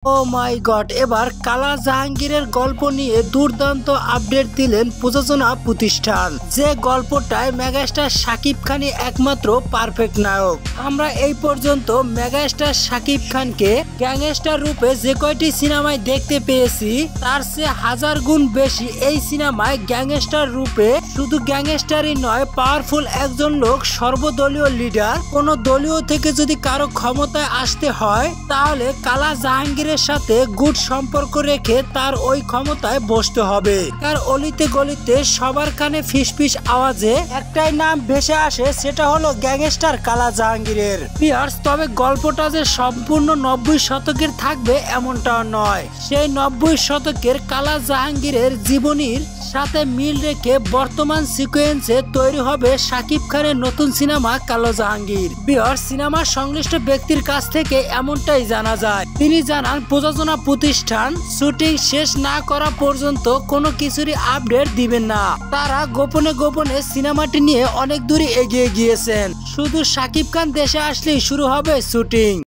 ও মাই god, এবার কালা জাহাঙ্গীরের গল্প নিয়ে দুর্দান্ত আপডেট দিলেন প্রযোজনা প্রতিষ্ঠান। যে গল্পটায় মেগাস্টার শাকিব খানই একমাত্র পারফেক্ট নায়ক। আমরা এই পর্যন্ত মেগাস্টার শাকিব খানকে গ্যাংস্টার রূপে যে কয়টি সিনেমায় দেখতে পেয়েছি, তার চেয়ে হাজার গুণ বেশি এই সিনেমায় গ্যাংস্টার রূপে, শুধু গ্যাংস্টারই নয়, পাওয়ারফুল একজন লোক, সর্বদলীয় লিডার। কোন দলীয় থেকে যদি কারো ক্ষমতায় আসতে হয়, তাহলে কালা জাহাঙ্গীর সাথে গুড সম্পর্ক রেখে তার ওই ক্ষমতায় বসতে হবে। তার অলিতে গলিতে সবার কানে ফিসফিস আওয়াজে একটাই নাম ভেসে আসে, সেটা হলো গ্যাংস্টার কালা জাহাঙ্গীরের। তবে গল্পটা যে সম্পূর্ণ 90 শতকের থাকবে এমনটাও নয়। সেই 90 শতকের কালা জাহাঙ্গীরের জীবনীর সাথে মিল রেখে বর্তমান সিকোয়েন্সে তৈরি হবে শাকিব খানের নতুন সিনেমা কালো জাহাঙ্গীর। সিনেমার সংশ্লিষ্ট ব্যক্তির কাছ থেকে এমনটাই জানা যায়। তিনি জানান, প্রযোজনা প্রতিষ্ঠান শুটিং শেষ না করা পর্যন্ত কোনো কিছুরই আপডেট দিবেন না। তারা গোপনে গোপনে সিনেমাটি নিয়ে অনেক দূরে এগিয়ে গিয়েছেন। শুধু শাকিব খান দেশে আসলেই শুরু হবে শুটিং।